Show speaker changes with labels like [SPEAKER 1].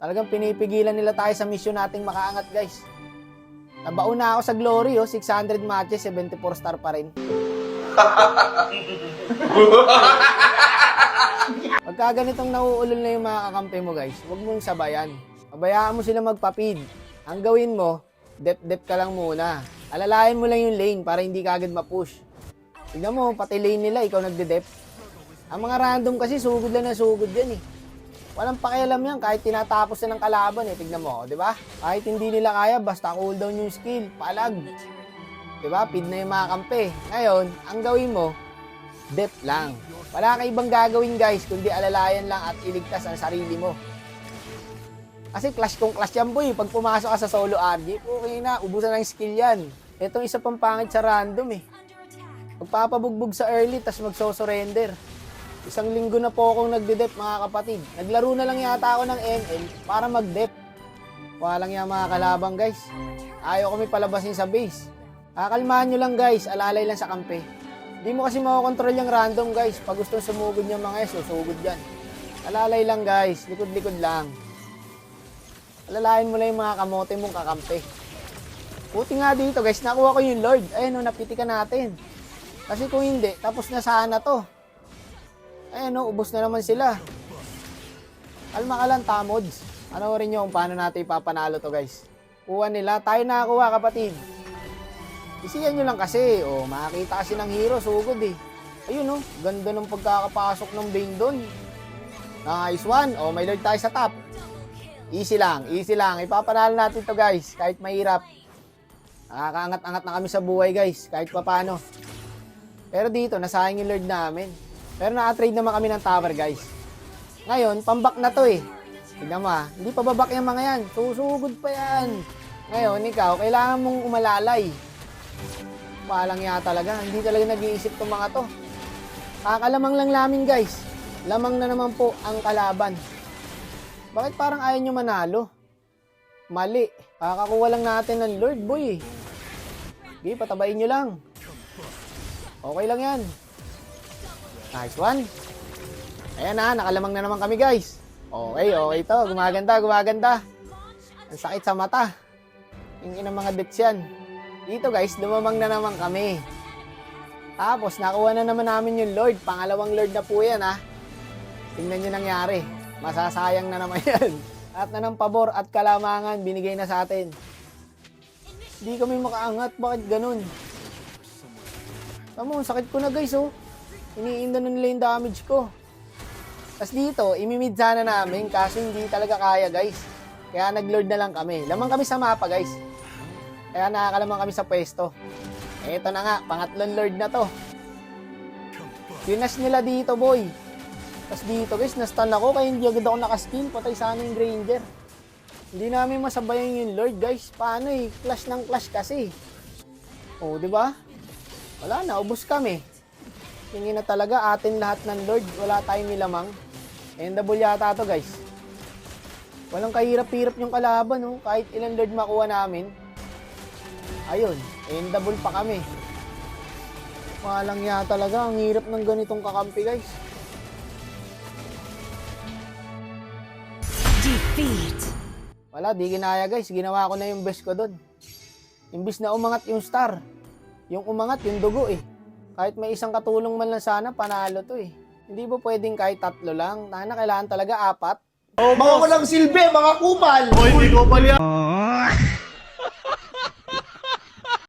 [SPEAKER 1] Talagang pinipigilan nila tayo sa mission nating makaangat, guys. Nabaon na ako sa Glory, 600 matches, 74 star pa rin. Pagka ganitong nauulol na yung mga kakampi mo, guys, huwag mong sabayan. Pabayaan mo sila magpapid. Ang gawin mo, dep ka lang muna. Alalayan mo lang yung lane para hindi ka agad ma-push. Tignan mo, pati lane nila, ikaw nagde-dep. Ang mga random kasi, sugod lang na sugod yan eh. Walang pakialam yan kahit tinatapos na ng kalaban eh. Tignan mo, di ba? Kahit hindi nila kaya, basta cooldown yung skill, palag. Di ba? Pid na yung mga kampi. Ngayon, ang gawin mo, dep lang. Wala kang ibang gagawin, guys, kundi alalayan lang at iligtas ang sarili mo. Kasi clash kung clash yan, boy. Pag pumasok ka sa solo RG, okay na, ubusan ng skill yan. Itong isa pang pangit sa random eh. Magpapabugbog sa early, tas magso-surrender. Isang linggo na po akong nagde-dep, mga kapatid. Naglaro na lang yata ako ng ML para mag-dep. Walang yan mga kalabang, guys. Ayaw kami palabasin sa base. Kakalmahan nyo lang, guys. Alalay lang sa kampe. Hindi mo kasi makakontrol yung random, guys. Pag gustong sumugod nyo mga susugod yan. Alalay lang, guys. Likod-likod lang. Alalayan mo lang yung mga kamote mong kakampi. Puti nga dito, guys. Nakuha ko yung Lord. Ayun, napitikan natin. Kasi kung hindi, tapos na sana to. Ayun, ubos na naman sila. Kalma ka lang, Tamods. Ano rin nyo kung paano natin ipapanalo to, guys. Kuha nila. Tayo nakakuha, kapatid. Isiyan nyo lang kasi. Makakita kasi ng hero. Sugod eh. Ayun, ganda ng pagkakapasok ng Bane doon. Nice one. May Lord tayo sa top. Easy lang, easy lang. Ipapanalo natin to, guys. Kahit mahirap. Nakakaangat-angat na kami sa buhay, guys. Kahit paano. Pero dito, nasayang yung Lord namin. Pero na-trade naman kami ng tower, guys. Ngayon, pambak na to eh. Tignan mo hindi pa babak yung mga yan. Susugod pa yan. Ngayon, ikaw, kailangan mong umalalay. Palang ya talaga. Hindi talaga nag-iisip tong mga to. Kakalamang lang namin, guys. Lamang na naman po ang kalaban. Bakit parang ayaw nyo manalo? Mali. Kakakuha lang natin ng Lord, boy. Sige, patabain nyo lang. Okay lang yan. Nice one. Ayan nakalamang na naman kami, guys. Okay to. Gumaganda. Ang sakit sa mata. Yung inang mga bits yan. Dito, guys, dumamang na naman kami. Tapos, nakuha na naman namin yung Lord. Pangalawang Lord na po yan, Tingnan nyo nangyari. Masasayang na naman yan. At na ng pabor at kalamangan, binigay na sa atin. Hindi kami makaangat. Bakit ganun? Tamo, sakit ko na, guys, Iniinda na nila yung damage ko. Tapos dito, imimid sana namin kaso hindi talaga kaya, guys. Kaya nag-lord na lang kami. Lamang kami sa mapa, guys. Kaya nakakalamang kami sa pwesto. Eto na nga, pangatlong lord na to. Pinas nila dito, boy. Tapos dito, guys, na-stun ako kaya hindi agad ako nakaskill. Patay sana yung Granger. Hindi namin masabayan yung lord, guys. Paano clash ng clash kasi. Di ba? Wala na, ubos kami. Tingin na talaga atin lahat ng Lord. Wala tayong nilamang. Endable yata to, guys. Walang kahirap-hirap yung kalaban, Kahit ilang Lord makuha namin. Ayun, endable pa kami. Walang ya talaga. Ang hirap ng ganitong kakampi, guys.
[SPEAKER 2] Defeat.
[SPEAKER 1] Wala, di ginaya, guys. Ginawa ko na yung best ko doon. Imbis na umangat yung star. Yung umangat, yung dugo Kahit may isang katulong man lang sana, panalo to Hindi ba pwedeng kahit 3 lang? Kailangan talaga 4?
[SPEAKER 3] Mga walang silbi, mga kupal!
[SPEAKER 4] Hindi ko pala yan.